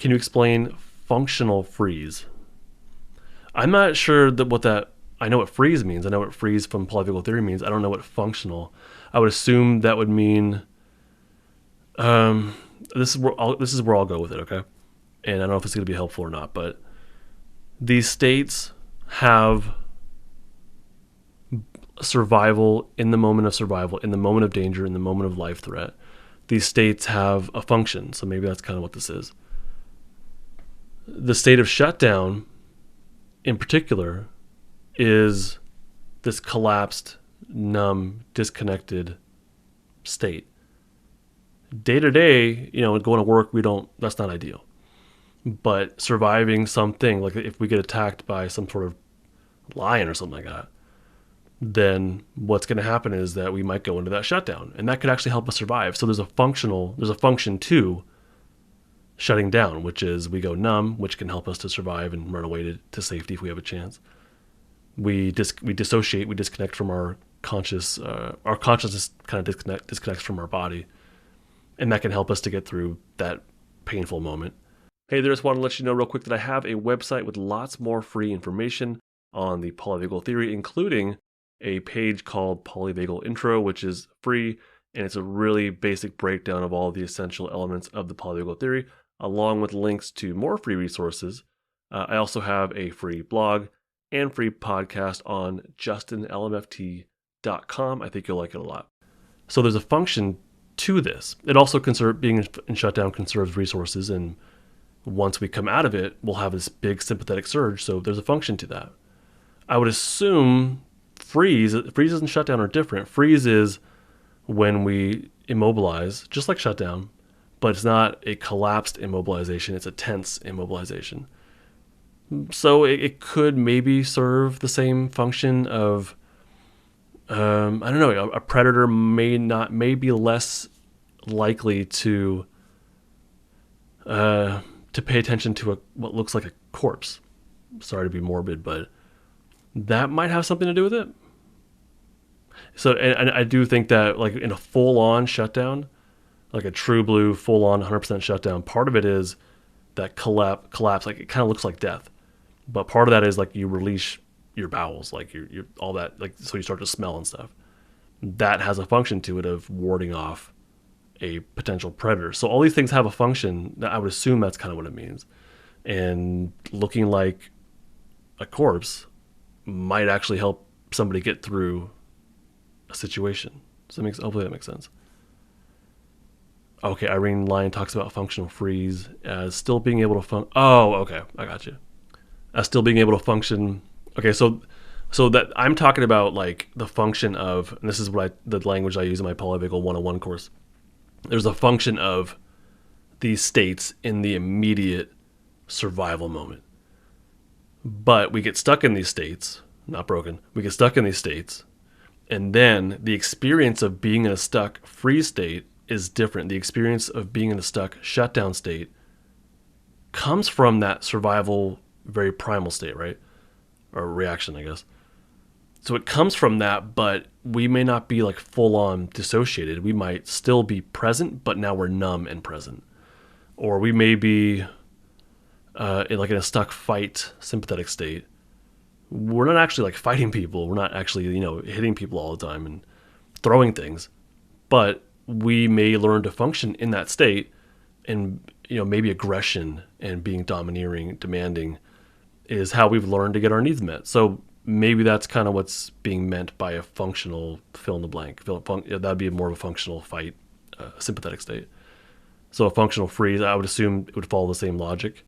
Can you explain functional freeze? I'm not sure I know what freeze means. I know what freeze from polyvagal theory means. I don't know what functional. I would assume that would mean, this is where I'll go with it, okay? And I don't know if it's going to be helpful or not, but these states have survival, in the moment of survival, in the moment of danger, in the moment of life threat. These states have a function, so maybe that's kind of what this is. The state of shutdown, in particular, is this collapsed, numb, disconnected state. Day to day, going to work, that's not ideal. But surviving something, like if we get attacked by some sort of lion or something like that, then what's going to happen is that we might go into that shutdown, and that could actually help us survive. So there's a function to shutting down, which is we go numb, which can help us to survive and run away to safety if we have a chance. We dissociate, we disconnect from our consciousness kind of disconnects from our body, and that can help us to get through that painful moment. Hey there, just want to let you know real quick that I have a website with lots more free information on the polyvagal theory, including a page called Polyvagal Intro, which is free, and it's a really basic breakdown of all the essential elements of the polyvagal theory, along with links to more free resources. I also have a free blog and free podcast on justinlmft.com. I think you'll like it a lot. So there's a function to this. It also being in shutdown conserves resources, and once we come out of it, we'll have this big sympathetic surge. So there's a function to that. I would assume freeze and shutdown are different. Freeze is when we immobilize, just like shutdown, but it's not a collapsed immobilization. It's a tense immobilization. So it could maybe serve the same function of, I don't know, a predator may be less likely to pay attention to what looks like a corpse. Sorry to be morbid, but that might have something to do with it. So, and I do think that, like, in a full-on shutdown, like a true blue, full-on 100% shutdown, part of it is that collapse. Like, it kind of looks like death, but part of that is like you release your bowels, like you're all that, like, so you start to smell and stuff. That has a function to it of warding off a potential predator. So all these things have a function. I would assume that's kind of what it means. And looking like a corpse might actually help somebody get through a situation. So hopefully that makes sense. Okay, Irene Lyon talks about functional freeze as still being able to Oh, okay, I got you. As still being able to function. Okay, so that I'm talking about, like, the function of, and this is the language I use in my Polyvagal 101 course. There's a function of these states in the immediate survival moment. But we get stuck in these states, not broken. We get stuck in these states, and then the experience of being in a stuck freeze state is different. The experience of being in a stuck shutdown state comes from that survival, very primal state, right? Or reaction, I guess. So it comes from that, but we may not be like full on dissociated. We might still be present, but now we're numb and present. Or we may be in a stuck fight sympathetic state. We're not actually like fighting people. We're not actually, hitting people all the time and throwing things, but we may learn to function in that state, and maybe aggression and being domineering, demanding is how we've learned to get our needs met. So maybe that's kind of what's being meant by a functional fill in the blank. That'd be more of a functional fight, sympathetic state. So a functional freeze, I would assume it would follow the same logic.